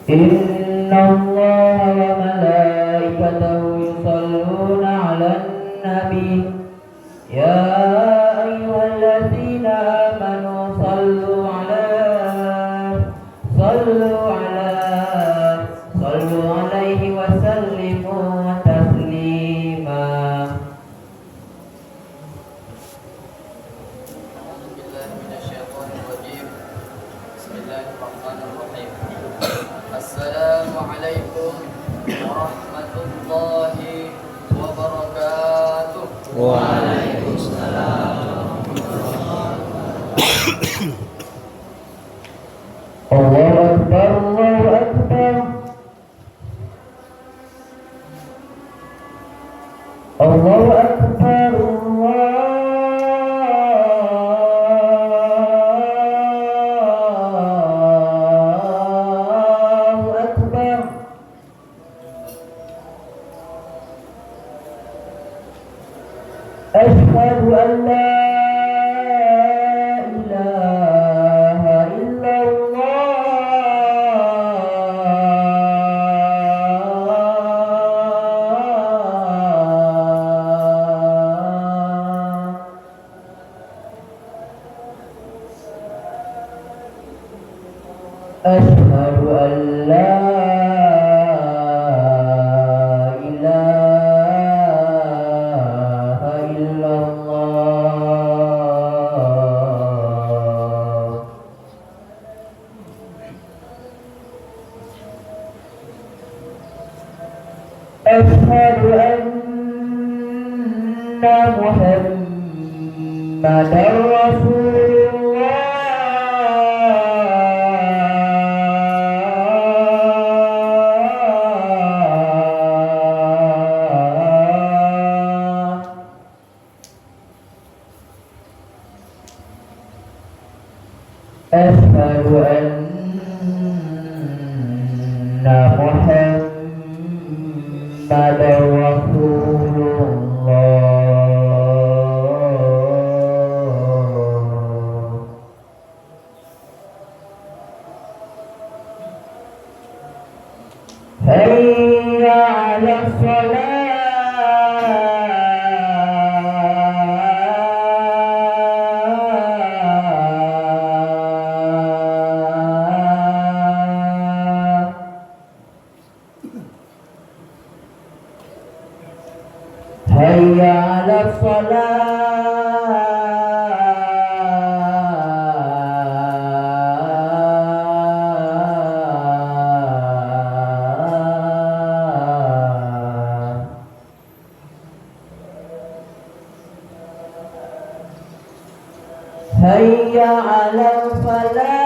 إن الله وملائكته يصلون على النبي يا أيها الذين آمنوا صلوا عليه وسلموا تسليما. أعوذ بالله من الشيطان الرجيم. بسم الله الرحمن الرحيم. السلام عليكم ورحمة الله وبركاته. Waalaikumsalam. Allahu Akbar, Allahu Akbar. Allahu Akbar, Allahu Akbar. Asyhadu an la ilaha illallah. Asyhadu an la ilaha illallah. Asyhadu anna Muhammadar Rasulullah. Asyhadu anna Muhammadar Rasulullah. Hayya 'alas salah. Hayya 'alas salah. Hayya 'alal falah.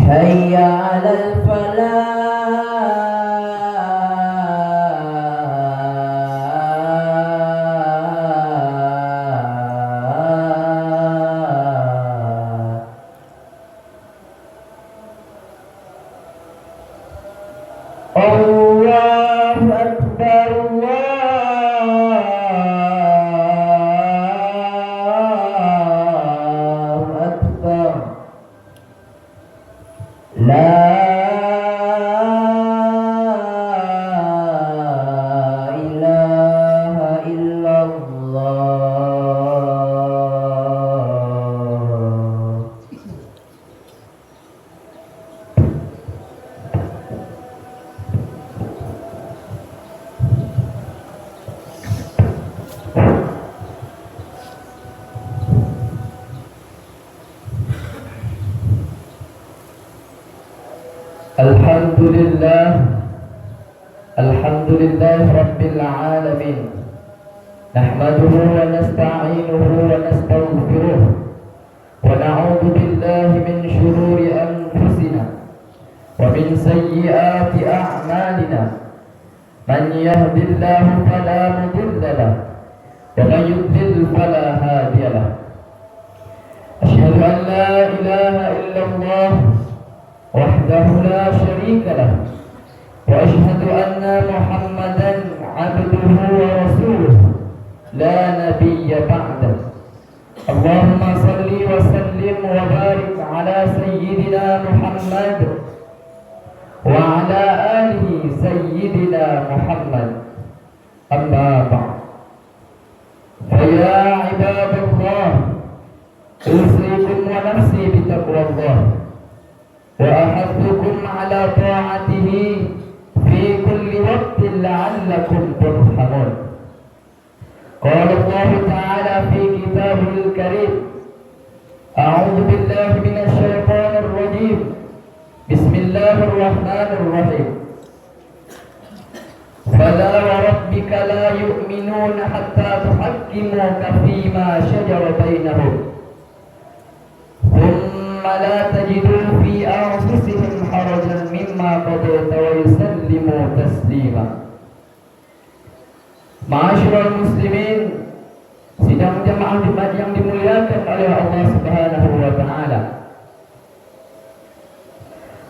Hayya 'alal falah. Allahu Akbar, Allahu Akbar. La ilaha illallah. Alhamdulillah, alhamdulillah Rabbil Alamin. Nahmaduhu wa nasta'inuhu wa nastaghfiruh wa na'udzu billahi min shururi anfusina wa min sayyiati a'malina. Man yahdihillahu fala mudilla lahu wa man yudlil fala hadiya lahu. Asyhadu an la ilaha illallah وحده لا شريك له وأشهد أن محمدا عبده ورسوله لا نبي بعده اللهم صل وسلم وبارك على سيدنا محمد وعلى آله سيدنا محمد أما بعد فيا عباد الله أوصيكم ونفسي بتقوى الله وأحثكم على طاعته في كل وقت لعلكم ترحمون. قال الله تعالى في كتابه الكريم أعوذ بالله من الشيطان الرجيم بسم الله الرحمن الرحيم فلا وربك لا يؤمنون حتى تحكموك فيما شجر بينهم ثم لا تجدوا في أنفسهم حرجا مما قضيت ويسلموا تسليما. Ma'asyiral muslimin, sidang jamaah Jumat yang dimuliakan oleh Allah Subhanahu wa taala.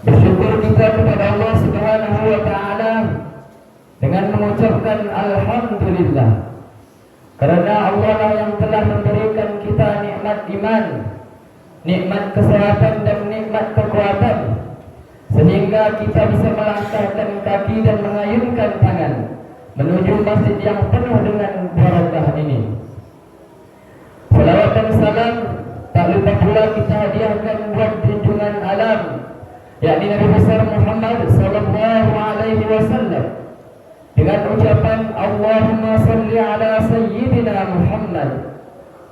Bersyukur kita kepada Allah Subhanahu wa taala dengan mengucapkan alhamdulillah. Karena Allah lah yang telah memberikan kita nikmat iman, nikmat kesehatan dan nikmat kekuatan, sehingga kita bisa melangkahkan kaki dan mengayunkan tangan menuju masjid yang penuh dengan barakah ini. Salawat dan salam tak lupa pula kita hadiahkan buat junjungan alam, yakni Nabi besar Muhammad sallallahu alaihi wasallam, dengan ucapan Allahumma salli ala sayyidina Muhammad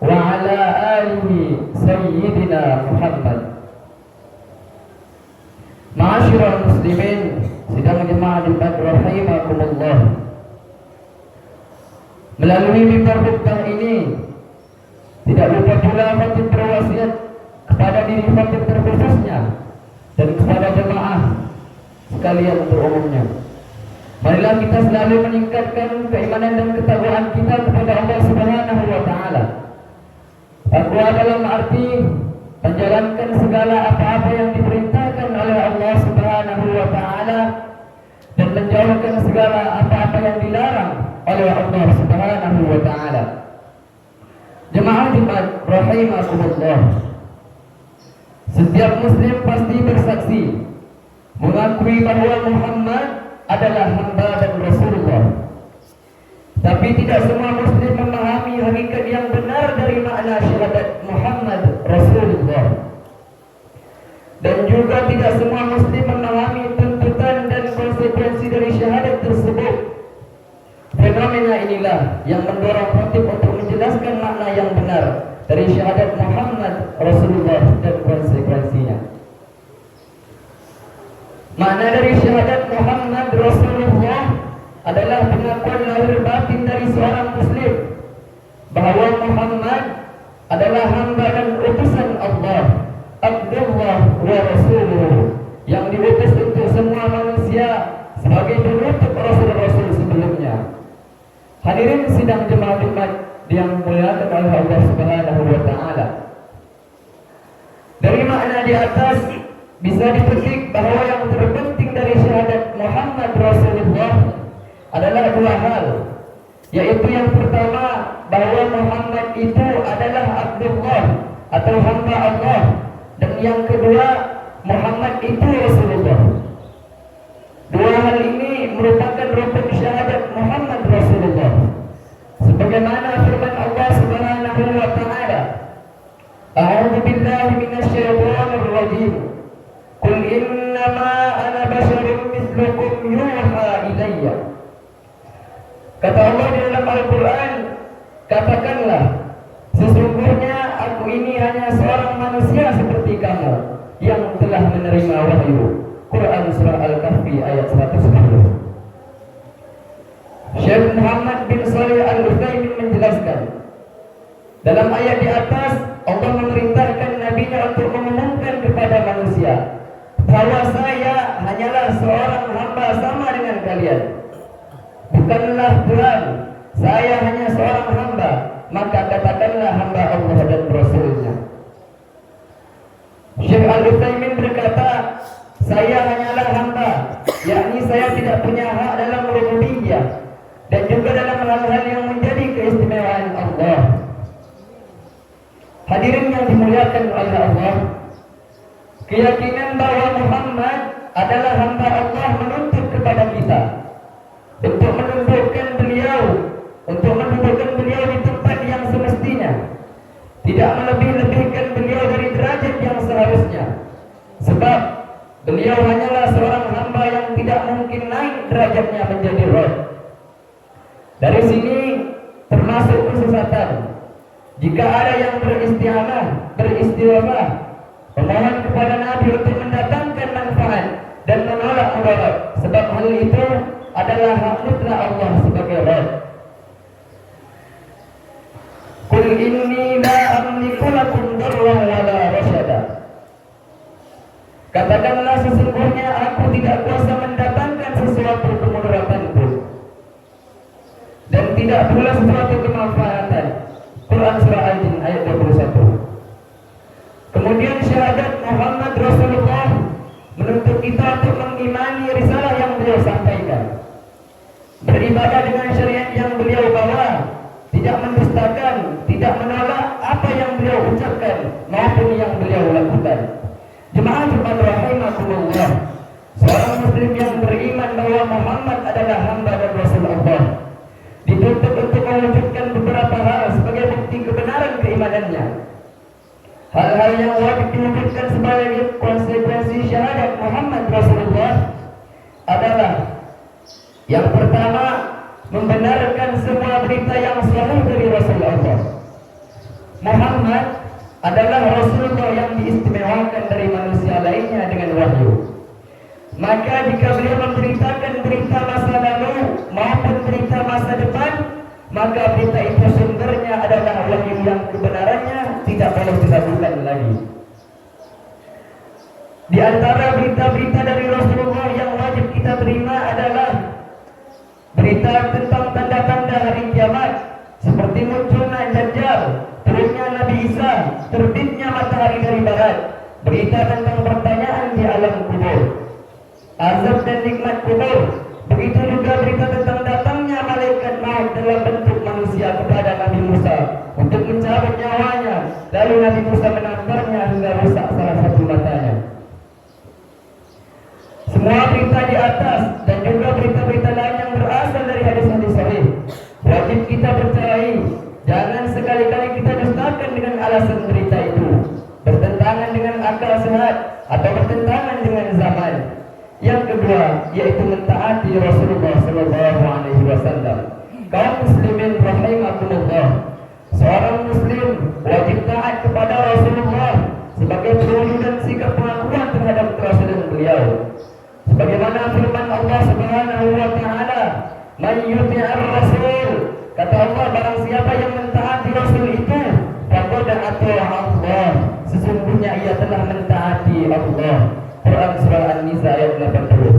wa ala alihi sayyidina Muhammad. Ma'asyiral muslimin, sidang jemaah Jumat rahimakumullah. Melalui mimbar khutbah ini tidak lupa pula khatib berwasiat kepada diri khatib terkhususnya dan kepada jemaah sekalian berumumnya. Marilah kita selalu meningkatkan keimanan dan ketakwaan kita kepada Allah Subhanahu wa taala. Takwa dalam arti menjalankan segala apa-apa yang diperintahkan oleh Allah Subhanahu wa taala dan menjauhkan segala apa-apa yang dilarang oleh Allah Subhanahu wa taala. Jemaah Jumat rahimakumullah. Setiap muslim pasti bersaksi mengakui bahwa Muhammad adalah hamba dan Rasulullah. Tapi tidak semua muslim memahami hakikat yang benar dari makna syahadat Muhammad Rasulullah. Dan juga tidak semua muslim memahami tuntutan dan konsekuensi dari syahadat tersebut. Fenomena inilah yang mendorong khatib untuk menjelaskan makna yang benar dari syahadat Muhammad Rasulullah dan konsekuensinya. Makna dari syahadat Muhammad Rasulullah adalah pengakuan lahir batin dari seorang muslim bahwa Muhammad adalah hamba dan utusan Allah, Abdullah wa Rasuluh, yang diutus untuk semua manusia sebagai penutup rasul-rasul sebelumnya. Hadirin sidang jemaah Jumat yang dimuliakan oleh Allah Subhanahu wa taala. Dari makna di atas bisa dipetik bahwa yang terpenting dari syahadat Muhammad Rasulullah adalah dua hal, yaitu yang pertama bahwa Muhammad itu adalah Abdullah atau hamba Allah, dan yang kedua Muhammad itu Rasulullah. Dua hal ini merupakan rukun syahadat Muhammad Rasulullah. Sebagaimana firman Allah Subhanahu wa taala, A'udzu billahi minasyaitonir rajim. Qul innama ana basyarun mithlukum yuha ilayya. Kata Allah di dalam Al-Qur'an, katakanlah, sesungguhnya aku ini hanya seorang manusia seperti kamu yang telah menerima wahyu. Quran surah Al-Kahfi ayat 110. Syekh Muhammad bin Shalih Al-Utsaimin menjelaskan, dalam ayat di atas Allah memerintahkan nabinya untuk mengumumkan kepada manusia bahwa saya hanyalah seorang hamba sama dengan kalian, bukanlah Tuhan, saya hanya seorang hamba, maka katakanlah hamba Allah dan Rasulnya. Syekh Al-Utsaimin berkata, Hadirin yang dimuliakan oleh Allah, keyakinan bahwa Muhammad adalah hamba Allah menuntut kepada kita untuk menundukkan beliau di tempat yang semestinya, tidak melebih-lebihkan beliau dari derajat yang seharusnya, sebab beliau hanyalah seorang hamba yang tidak mungkin naik derajatnya menjadi Rabb. Dari sini termasuk kesesatan. Jika ada yang beristighfar, memohon kepada Nabi untuk mendatangkan manfaat dan menolak mudarat, sebab hal itu adalah hak mutlak Allah sebagai Rabb. Qul inni la amliku lakum darran wala rasyada. Katakanlah, sesungguhnya aku tidak kuasa mendatangkan sesuatu kemudaratan pun dan tidak pula sesuatu kemanfaatan. Quran surah Al-Jin ayat 21. Kemudian syahadat Muhammad Rasulullah menuntut kita untuk mengimani risalah yang beliau sampaikan, beribadah dengan syariat yang beliau bawa, tidak mendustakan, tidak menolak apa yang beliau ucapkan maupun yang beliau lakukan. Jemaah Jumat rahimakumullah, seorang muslim yang beriman bahwa Muhammad adalah hamba dan rasul Allah dituntut untuk mewujudkan beberapa hal sebagai bukti kebenaran keimanannya. Hal-hal yang wajib diwujudkan sebagai konsekuensi syahadat Muhammad Rasulullah adalah: yang pertama, membenarkan semua berita yang sahih dari Rasulullah. Muhammad adalah Rasulullah yang diistimewakan dari manusia lainnya dengan wahyu. Maka jika beliau memberitakan berita masa lalu maupun berita masa depan, maka berita itu sumbernya adalah wahyu yang kebenarannya tidak boleh diragukan lagi. Di antara berita-berita dari Rasulullah yang wajib kita terima adalah berita tentang tanda-tanda hari kiamat, seperti munculnya Dajjal, turunnya Nabi Isa, terbitnya matahari dari barat, berita tentang pertanyaan di alam kubur, azab dan nikmat kubur. Begitu juga berita tentang datangnya malaikat maut dalam bentuk manusia kepada Nabi Musa untuk mencabut nyawanya, lalu Nabi Musa menamparnya hingga rusak salah satu matanya. Semua berita di atas dan juga berita-berita lain yang berasal dari hadis-hadis sahih wajib kita percayai. Jangan sekali-kali kita dustakan dengan alasan berita itu bertentangan dengan akal sehat atau bertentangan dengan zaman. Yang kedua, yaitu mentaati Rasulullah SAW. Kaum muslimin rahimakumullah, seorang muslim wajib taat kepada Rasulullah sebagai perwujudan sikap pengakuan terhadap kerasulan beliau. Sebagaimana firman Allah Subhanahu wa taala, "Man yuti'ir rasul", kata Allah, barang siapa yang mentaati Rasul itu, faqad ata'a Allah, sesungguhnya ia telah mentaati Allah. Quran surah An-Nisa ayat 80.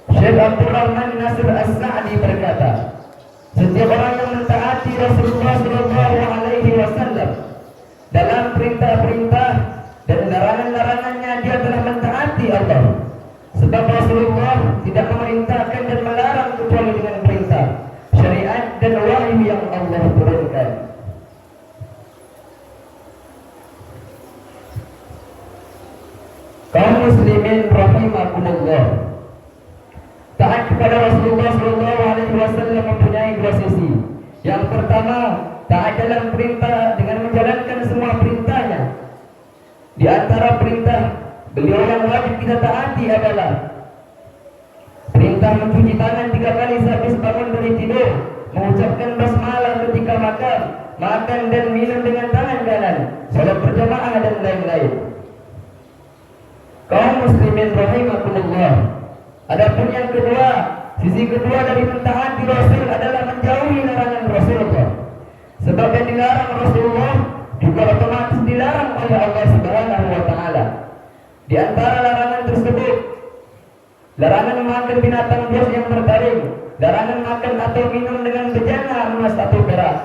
Syekh Abdul Rahman Nasir As-Sa'di berkata, setiap orang yang mentaati Rasulullah SAW dalam perintah-perintah dan larangan-larangannya, dia telah mentaati Allah. Sebab Rasulullah tidak memerintahkan dan melarang kecuali dengan perintah, syariat dan wahyu yang Allah turunkan. Kaum muslimin rahimakumullah, taat kepada Rasulullah SAW mempunyai dua sisi. Yang pertama, taat dalam perintah dengan menjalankan semua perintahnya. Di antara perintah beliau yang wajib kita taati adalah perintah mencuci tangan 3 kali sehabis bangun dari tidur, mengucapkan basmalah ketika makan dan minum dengan tangan kanan, salat berjamaah dan lain-lain. Kaum muslimin rahimakumullah, adapun yang kedua, sisi kedua dari mentaati Rasul adalah menjauhi larangan Rasulullah. Sebab yang dilarang Rasulullah juga otomatis dilarang oleh Allah Subhanahu wa taala. Di antara larangan tersebut, larangan makan binatang buas yang bertaring, larangan makan atau minum dengan bejana emas atau perak,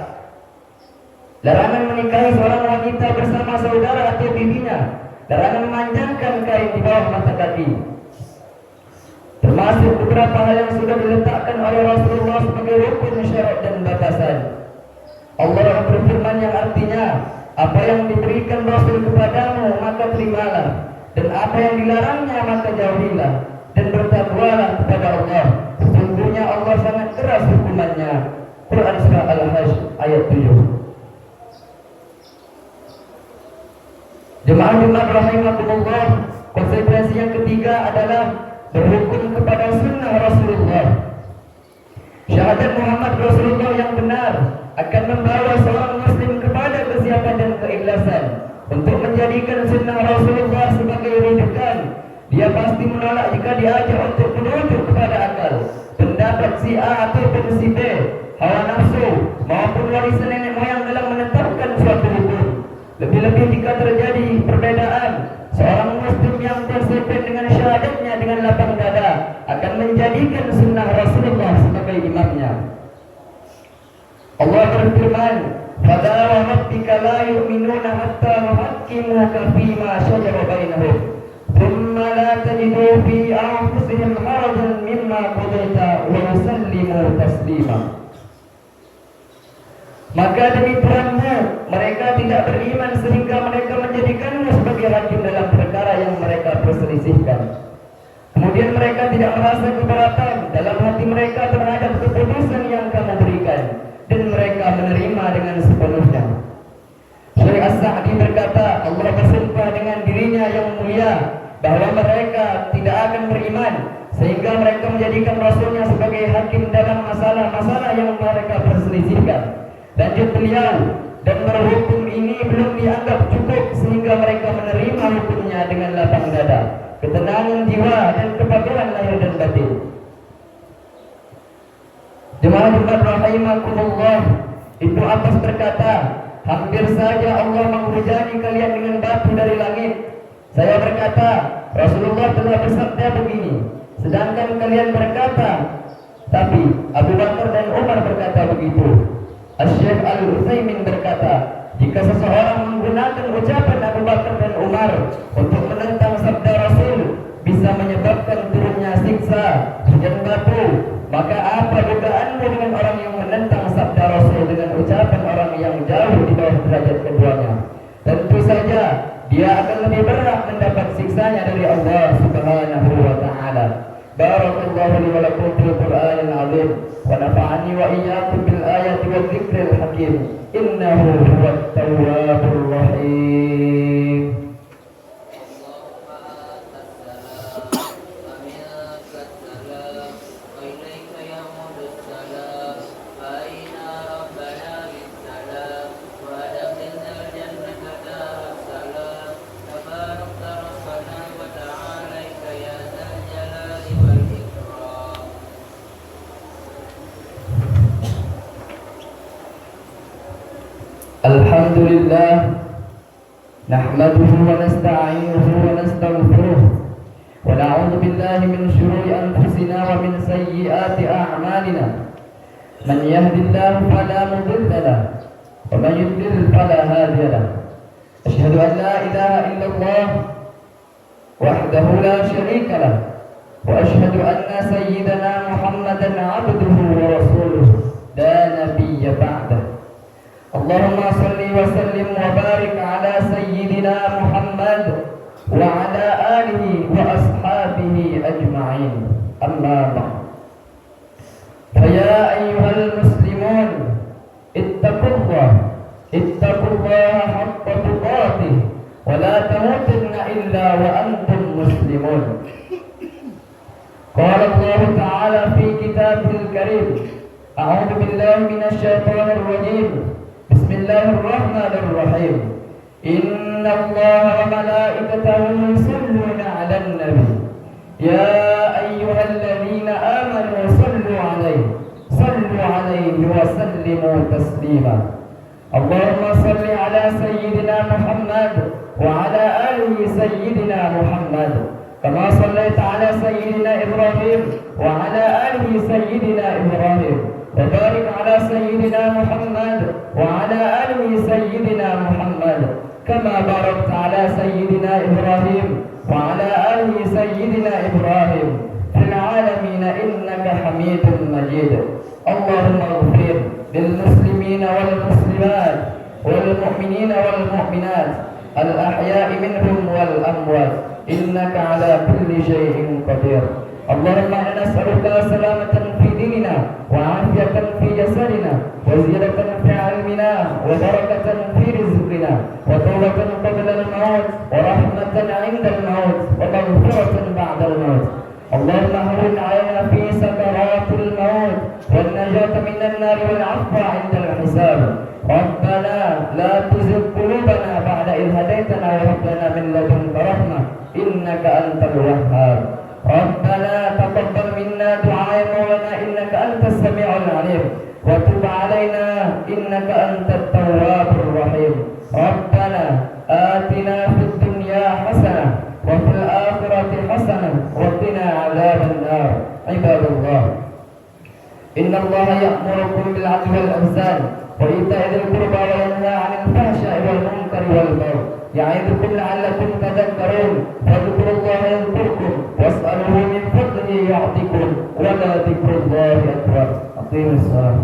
larangan menikahi seorang wanita bersama saudara atau bibinya, larangan memanjangkan kain di bawah mata kaki. Termasuk beberapa hal yang sudah diletakkan oleh Rasulullah sebagai rukun syarat dan batasan. Allah berfirman yang artinya, apa yang diberikan Rasul kepadamu maka terimalah, dan apa yang dilarangnya maka jauhilah, dan bertakwalah kepada Allah. Sesungguhnya Allah sangat keras hukumannya. Quran Surah Al-Hajj ayat 7. Jemaah rahimakumullah, konsekuensi yang ketiga adalah berhukum kepada sunnah Rasulullah. Syahadat Muhammad Rasulullah yang benar akan membawa seorang muslim kepada kesiapan dan keikhlasan untuk menjadikan sunnah Rasulullah sebagai rujukan. Dia pasti menolak jika diajak untuk merujuk kepada akal, pendapat si A ataupun si B, hawa nafsu maupun warisan nenek moyang dalam menetapkan suatu hukum. Lebih-lebih jika terjadi perbedaan, seorang muslim yang konsisten dengan syahadatnya dengan lapang dada akan menjadikan sunnah Rasulullah sebagai imamnya. Allah berfirman, "Fala wa rabbika la yu'minuna hatta yuhaqqimuka fima shajara bainahum, thumma la tajidu fi anfusihim harajan mimma qadaita wa yusallimu taslima." Maka demi Tuhanmu, mereka tidak beriman sehingga mereka menjadikanmu sebagai hakim dalam perkara yang mereka perselisihkan. Kemudian mereka tidak merasa keberatan dalam hati mereka terhadap keputusan yang kamu berikan, dan mereka menerima dengan sepenuhnya. Syekh As-Sa'di berkata, Allah bersumpah dengan dirinya yang mulia bahwa mereka tidak akan beriman sehingga mereka menjadikan Rasulnya sebagai hakim dalam masalah-masalah yang mereka perselisihkan. Lanjut beliau, dan berhukum ini belum dianggap cukup sehingga mereka menerima hukumnya dengan lapang dada, ketenangan jiwa dan kebahagiaan lahir dan batin. Jemaah rahimakumullah, Ibnu Abbas berkata, hampir saja Allah menghujani kalian dengan batu dari langit. Saya berkata, Rasulullah telah bersabda begini, sedangkan kalian berkata, tapi Abu Bakar dan Umar berkata begitu. Syekh Al-Utsaimin berkata, jika seseorang menggunakan ucapan Abu Bakar dan Umar untuk menentang sabda Rasul bisa menyebabkan turunnya siksa hujan batu, maka apa dugaanmu dengan orang yang menentang sabda Rasul dengan ucapan orang yang jauh di bawah derajat keduanya? Tentu saja dia akan lebih berat mendapat siksanya dari Allah Subhanahu wa taala. Barakallahu li wa lakum fil Qur'anil 'azim wa nafa'ani wa iyyakum bil ayati wal dzikril hakim. Innahu huwat tawwabur rahim. Alhamdulillah, nahmaduhu wa nasta'inuhu wa nastaghfiruh wa na'udzu billahi min shururi anfusina wa min sayyiati a'malina. Man yahdihillahu fala mudilla lahu wa man yudlil fala hadiya lahu. Asyhadu an la ilaha illallah wahdahu la syarika lahu wa asyhadu anna sayyidana Muhammadan 'abduhu wa rasuluh la nabiyya ba'dahu. Allahumma salli wa sallim wa barik ala sayyidina Muhammad wa ala alihi wa ashabihi ajma'in. Amma ba'd. Faya ayyuhal muslimun, ittaqullaha haqqa tuqatih wa la tamutunna illa wa antum muslimun. Qala Allah Ta'ala fi kitabihil karim, a'udzu billahi minasy syaithanir rajim. Bismillahirrahmanirrahim. Inna Allaha wa malaikatahu yusalluna 'alan nabi. Ya ayyuhalladzina amanu sallu 'alaihi wa sallimu taslima. Allahumma salli 'ala sayyidina Muhammad wa 'ala ali sayyidina Muhammad kama sallaita 'ala sayyidina Ibrahim wa 'ala ali sayyidina Ibrahim. وبارك على سيدنا محمد وعلى آل سيدنا محمد كما باركت على سيدنا إبراهيم وعلى آل سيدنا إبراهيم في العالمين إنك حميد مجيد. اللهم اغفر للمسلمين والمسلمات والمؤمنين والمؤمنات الأحياء منهم والأموات إنك على كل شيء قدير. اللهم إنا نسألك سلامة في ديننا وعافية في جسدنا وزيادة في علمنا وبركة في رزقنا وتوبة قبل الموت ورحمة عند الموت ومغفرة بعد الموت. اللهم هون علينا في سكرات الموت والنجاة من النار والعفو عند الحساب. ربنا لا تزغ قلوبنا بعد إذ هديتنا وهب لنا من لدنك رحمة إنك أنت الوهاب. ربنا تقبل منا دعاء مولانا إنك أنت السميع العليم وتب علينا إنك أنت التواب الرحيم. ربنا آتنا في الدنيا حسنة وفي الآخرة حسنة وقنا عذاب النار. عباد الله، إن الله يأمركم بالعدل والإحسان وإيتاء ذي القربى وينهى عن الفحشاء والمنكر والبغي يعظكم لعلكم تذكرون. فاذكروا الله يذكركم واسألوه من فضله يعطكم ولذكر الله أكبر. أقيموا الصلاة.